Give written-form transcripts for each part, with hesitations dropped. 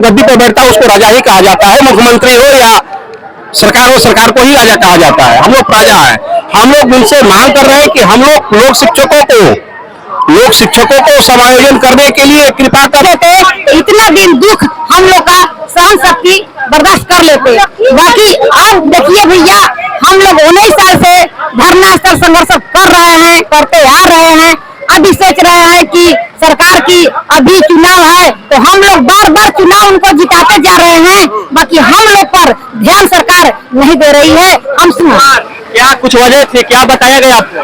गद्दी पर बैठता है उसको राजा ही कहा जाता है। मुख्यमंत्री हो या सरकार हो, सरकार को ही राजा कहा जाता है। हम लोग प्रजा हैं। हम लोग उनसे मांग कर रहे हैं कि हम लोग लोक शिक्षकों को समायोजन करने के लिए कृपा करें। तो इतना दिन दुख हम लोग का सहन शक्ति बर्दाश्त कर लेते, बाकी अब देखिए भैया हम लोग 19 साल से धरना स्थल संघर्ष कर रहे हैं, करते आ रहे हैं। अभी सोच रहे हैं कि सरकार की अभी चुनाव है तो हम लोग बार बार चुनाव उनको जिताते जा रहे हैं, बाकी हम लोग पर ध्यान सरकार नहीं दे रही है। हम क्या कुछ वजह थी, क्या बताया गया आपको?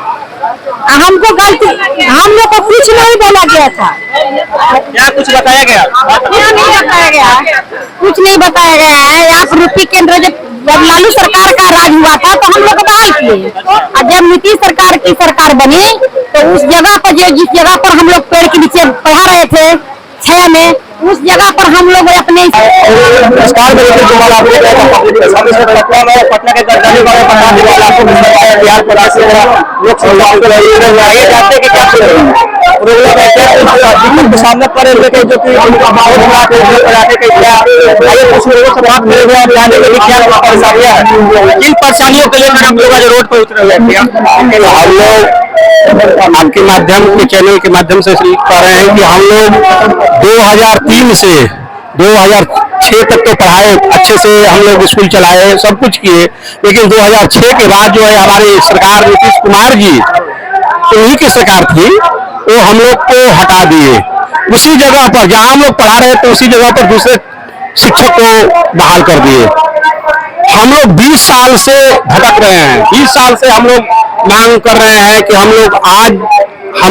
हमको गलती, हम लोग को कुछ नहीं बोला गया था। क्या कुछ बताया गया? क्या नहीं बताया गया, कुछ नहीं बताया गया है। आप रूपी केंद्र जब लालू सरकार का राज हुआ था तो हम लोग बहाल किए, और जब नीतीश सरकार की सरकार बनी तो उस जगह पर जिस जगह पर हम लोग पेड़ के नीचे पढ़ा रहे थे छाया में, उस जगह पर हम लोग अपने नमस्कार। पटना के गद्दारी वाले बिहार प्रदेश लोग जाते कि क्या सामने पड़े लेके जो कि किन परेशानियों के लेकर हम लोग आज रोड पर उतरे हुए हैं? हम लोग आपके माध्यम के चैनल के माध्यम से कह रहे हैं कि हम लोग 2003 से 2006 तक तो पढ़ाए अच्छे से, हम लोग स्कूल चलाए, सब कुछ किए, लेकिन 2006 के बाद जो है हमारी सरकार नीतीश कुमार जी उन्हीं की सरकार थी, वो हम लोग को हटा दिए। उसी जगह पर जहां हम लोग पढ़ा रहे थे उसी जगह पर दूसरे शिक्षक को बहाल कर दिए। हम लोग 20 साल से भटक रहे हैं, 20 साल से हम लोग मांग कर रहे हैं कि हम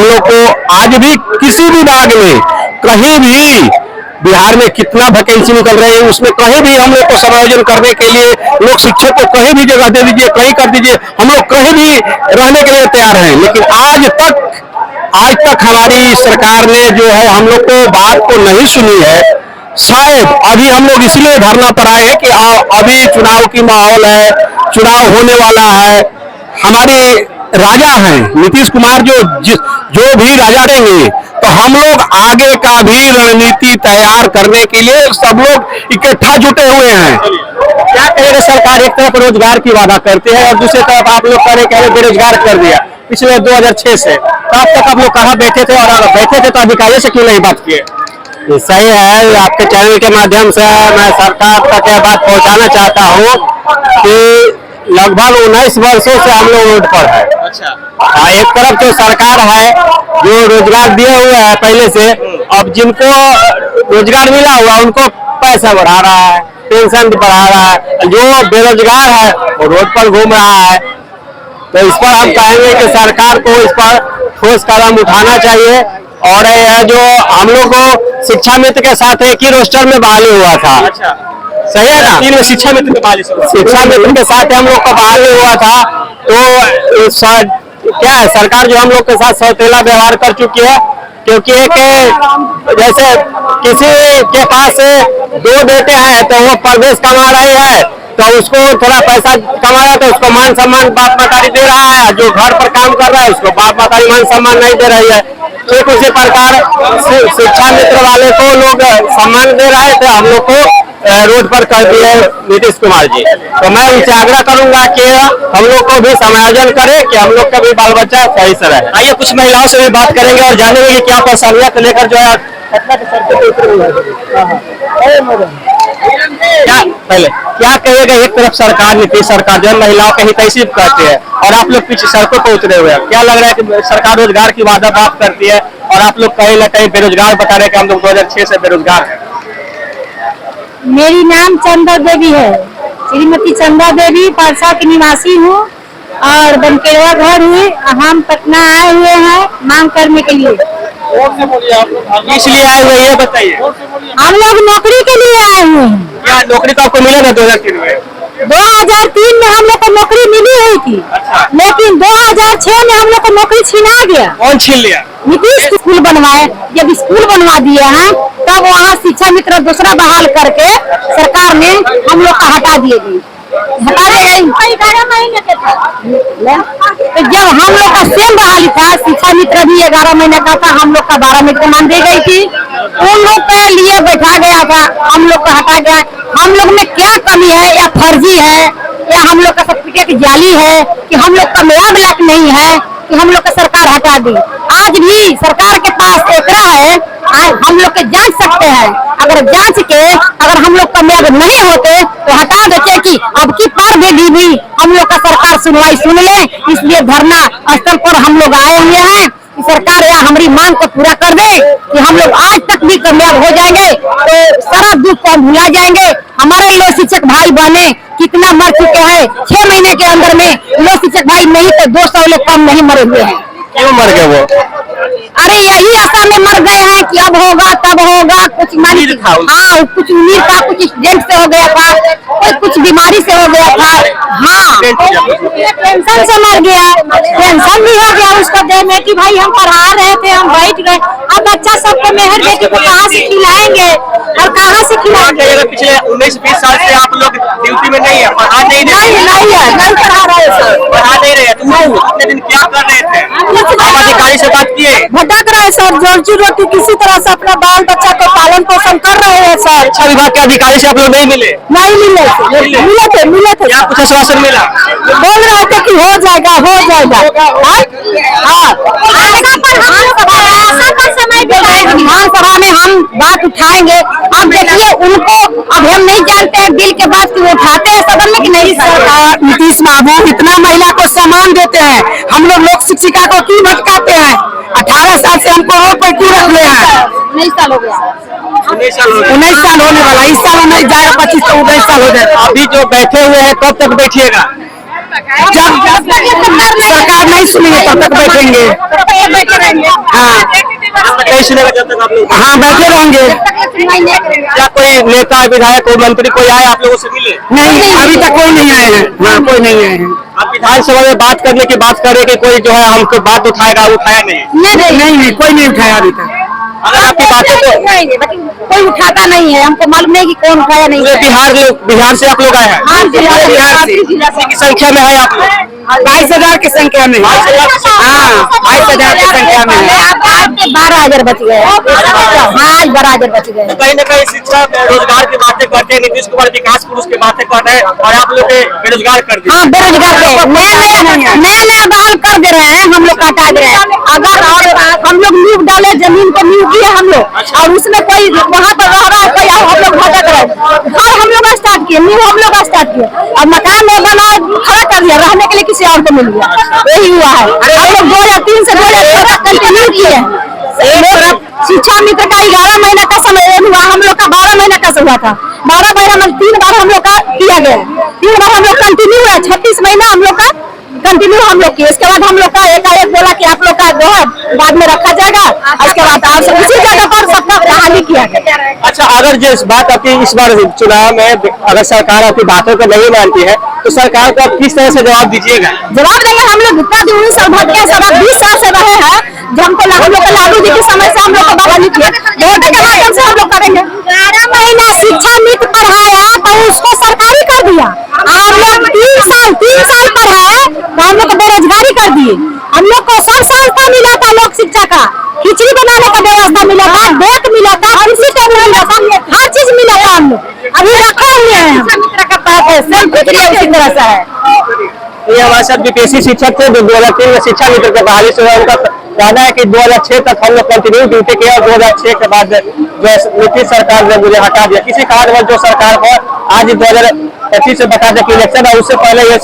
लोग को आज भी किसी भी भाग में कहीं भी बिहार में कितना वैकेंसी निकल रही है उसमें कहीं भी हम लोग को समायोजन करने के लिए लोग शिक्षक को कहीं भी जगह दे दीजिए, कहीं कर दीजिए, हम लोग कहीं भी रहने के लिए तैयार हैं। लेकिन आज तक हमारी सरकार ने जो है हम लोग को बात को नहीं सुनी है। शायद अभी हम लोग इसलिए धरना पर आए हैं कि अभी चुनाव की माहौल है, चुनाव होने वाला है, हमारे राजा हैं नीतीश कुमार जो भी राजा रहेंगे तो हम लोग आगे का भी रणनीति तैयार करने के लिए सब लोग इकट्ठा जुटे हुए हैं। क्या कहेगा सरकार? एक तरफ रोजगार की वादा करती है और दूसरी तरफ आप लोग कह बेरोजगार कर दिया पिछले 2006 से, तो अब तक आप लोग कहाँ बैठे थे, और अगर बैठे थे तो अधिकारियों से क्यों नहीं बात किए? सही है, आपके चैनल के माध्यम से मैं सरकार तक यह बात पहुंचाना चाहता हूं कि लगभग 19 वर्षों से हम लोग रोड पर है। अच्छा। एक तरफ जो सरकार है जो रोजगार दिए हुए है पहले से, अब जिनको रोजगार मिला हुआ उनको पैसा बढ़ा रहा है, पेंशन बढ़ा रहा है, जो बेरोजगार है वो रोड पर घूम रहा है। तो इस पर हम कहेंगे कि सरकार को इस पर ठोस कदम उठाना चाहिए। और यह जो हम लोग को शिक्षा मित्र के साथ एक ही रोस्टर में बहाली हुआ था। अच्छा। सही है ना? 3 शिक्षा मित्र के साथ हम लोग का बहाली हुआ था, तो क्या है सरकार जो हम लोग के साथ सौतेला व्यवहार कर चुकी है, क्योंकि एक जैसे किसी के पास 2 बेटे हैं तो वो परदेश कमा रही है तो उसको थोड़ा पैसा कमा रहा है तो उसको मान सम्मान बाप मतारी दे रहा है, जो घर पर काम कर रहा है उसको बाप मतारी मान सम्मान नहीं दे रही है। ठीक उसी प्रकार शिक्षा मित्र वाले को लोग सम्मान दे रहे थे, हम लोग को रोड पर कर दिए नीतीश कुमार जी। तो मैं उनसे आग्रह करूंगा कि हम लोग को भी समायोजन करे कि हम लोग का भी बाल बच्चा सही से रहे। आइए कुछ महिलाओं से भी बात करेंगे और जानेंगे कि क्या परेशानियां को लेकर जो है क्या कहिएगा? एक तरफ सरकार नीतीश सरकार जो है महिलाओं का हितैषी कहती है और आप लोग पीछे सड़कों पर उतरे हुए हैं, क्या लग रहा है कि सरकार रोजगार की वादा बात करती है और आप लोग कहीं ना कहीं बेरोजगार बता रहे हैं कि हम लोग 2006 से बेरोजगार हैं? मेरी नाम चंदा देवी है, श्रीमती चंदा देवी, पारसा की निवासी हूँ और बनकेवा घर हुई। हम पटना आए हुए हैं मांग करने के लिए। इसलिए आए हुए ये बताइए। हम लोग नौकरी के लिए आए हुए हैं। क्या नौकरी तो आपको मिला ना 2003 में? 2003 में हम लोग को नौकरी मिली हुई थी। अच्छा। लेकिन 2006 में हम लोग को नौकरी छीना गया। कौन छीन लिया? नीतीश स्कूल बनवाए, जब स्कूल बनवा दिए हैं तब वहाँ शिक्षा मित्र दूसरा बहाल करके सरकार ने हम लोग का हटा दिए। 11 महीने के तो जब हम लोग का सेम बहाली था, शिक्षा मित्र भी 11 महीने का था, हम लोग का 12 महीने का मान दी गई थी, उन लोग के लिए बैठा गया था, हम लोग को हटा गया। हम लोग में क्या कमी है, या फर्जी है, या हम लोग का सर्टिफिकेट जाली है, कि हम लोग का मेयाद लायक नहीं है कि हम लोग का सरकार हटा दी। आज भी सरकार के पास एकरा है, हम लोग के जांच सकते हैं। अगर जांच के अगर हम लोग का मेयाद नहीं होते तो हटा देते, कि अब की पार भी हम लोग का सरकार सुनवाई सुन ले। इसलिए धरना स्थल पर हम लोग आए हुए हैं कि सरकार या हमारी मांग को पूरा कर दे, कि हम लोग आज तक भी कामयाब हो जाएंगे तो सारा दुख को हम भुला जाएंगे। हमारे लोग शिक्षक भाई बहने कितना मर चुके हैं, 6 महीने के अंदर में लोग शिक्षक भाई नहीं तो 200 लोग कम नहीं मरे हुए हैं। क्यों मर गए वो? अरे यही आशा में मर गए हैं कि अब होगा तब होगा, कुछ उम्मीद था। हाँ कुछ उम्मीद था, कुछ एक्सीडेंट से हो गया था, कोई कुछ बीमारी से हो गया था। हाँ टेंशन से मर गया, टेंशन भी हो गया उसको देह में कि भाई हम पढ़ा रहे थे, हम बैठ गए। अब बच्चा सबको मेहर बेटी को कहाँ से खिलाएंगे और कहाँ से खिलाएंगे? पिछले 19-20 साल से आप लोग ड्यूटी में नहीं है, पढ़ा नहीं पढ़ा रहे सर, पढ़ा नहीं रहे, तो अपने दिन क्या कर रहे थे? आप अधिकारी से बात किए? भटक रहे सर, जोरची रोटी किसी तरह से अपना बाल बच्चा को पालन पोषण कर रहे हैं सर। शिक्षा विभाग के अधिकारी से आप लोग नहीं मिले? नहीं मिले थे क्या कुछ आश्वासन मिला? बोल रहे थे कि हो जाएगा विधानसभा में हम बात उठाएंगे। अब देखिए उनको, अब हम नहीं जानते हैं दिल के बात की वो उठाते हैं सदन में कि नहीं। सरकार नीतीश बाबू इतना महिला को सम्मान देते हैं, हम लोग लोक शिक्षिका को क्यों भटकाते हैं? 18 साल से हमको और पे क्यों रख रहे हैं? 19 साल हो गया, 19 साल होने वाला, इस साल 19 जाएगा, 25 तो 19 साल हो जाएगा। अभी जो बैठे हुए हैं कब तक बैठिएगा? जब सरकार नहीं सुनेंगे तब तक बैठेंगे। हाँ नहीं सुनेगा जब तक आप लोग? हाँ बैठे रहेंगे। क्या कोई नेता विधायक कोई मंत्री कोई आए आप लोगों से मिले? नहीं अभी तक कोई नहीं आए हैं। हाँ कोई नहीं आए हैं। आप विधानसभा में बात करने की बात करें कि कोई जो है हमको बात उठाएगा, उठाया नहीं? नहीं कोई नहीं उठाया अभी तक। अगर आपकी बातें को कोई उठाता नहीं है, हमको मालूम नहीं कि कौन उठाया नहीं। बिहार से आप लोग आए हैं? हाँ बिहार से। कितनी संख्या में है आप लोग? 22,000 की संख्या में। हाँ 22,000 की संख्या में। 12,000 बच गए। हाँ 12,000 बच गए। कहीं न कहीं शिक्षा रोजगार की बातें करते हैं, नीतीश कुमार विकास पुरुष की बातें कर रहे हैं और आप लोग बेरोजगार कर दिए। हाँ बेरोजगार नया बहाल कर दे रहे हैं, हम लोग हटा दे रहे हैं। अगर और हम लोग नींव डाले, जमीन को नींव किए हम लोग, और उसमें कोई वहाँ पर रह रहा है, कोई हम लोग भटक रहे। घर हम लोग स्टार्ट किए, नींव हम लोग स्टार्ट किए, अब मकान में बना खड़ा कर दिया, रहने के लिए किसी और को मिल गया। यही हुआ है। हम लोग 2003 से 2006 तक कंटिन्यू किए हैं। शिक्षा मित्र का 11 महीना का समय हुआ, हम लोग का 12 महीना का हुआ था। 12 महीना में 3 बार हम लोग का किया गया, 3 बार हम लोग कंटिन्यू हुआ। 36 महीना हम लोग का कंटिन्यू हम लोग किए। इसके बाद हम लोग का एकाएक बोला कि आप लोग का जो है बाद में रखा जाएगा, उसके बाद उसी जगह पर सबका बहाली किया गया। अच्छा, अगर जिस बात आपकी इस बार चुनाव में अगर सरकार आपकी बातों को नहीं मानती है तो सरकार को आप किस तरह से जवाब दीजिएगा? जवाब देंगे। हम लोग इतना 19 साल भटके, सब 20 साल से रहे हैं, जो हमको हम लोग लालू जी के समय से हम लोग को बहाली किया, वोट के माध्यम से हम लोग करेंगे। 11 महीना शिक्षा मित्र पढ़ाया तो उसको सरकारी कर दिया। हम लोग 3 साल पढ़ाए तो हम लोग को बेरोजगारी कर दिए। हम लोग को सब संस्था मिला था, लोक शिक्षा का खिचड़ी बनाने का व्यवस्था मिला था, बैग मिला था, कुर्सी टेबल मिला था, हर चीज मिला था। हम लोग अभी रखे हुए हैं, सब कुछ उसी तरह से है। ये हमारे साथ बीपीएससी शिक्षक थे जो 2003 में शिक्षा मित्र के बहाली से हुआ। उनका कहना है कि 2006 तक हम लोग कंटिन्यू ड्यूटी किया और 2006 के बाद जो नीतीश सरकार ने मुझे हटा दिया। किसी कारणवश जो सरकार को आज 2025 से बता दें कि इलेक्शन है, उससे पहले ये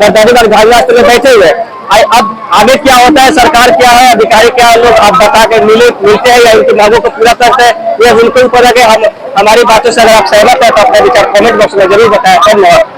गद्दारी घटनास्थल में बैठे हुए। अब आगे क्या होता है, सरकार क्या है, अधिकारी क्या है, लोग आप बता के मिलते हैं या उनकी मांगों को पूरा करते हैं, ये उनके ऊपर है। हम हमारी बातों से अगर आप सहमत है तो अपने विचार कमेंट बॉक्स में जरूर बताएं। धन्यवाद।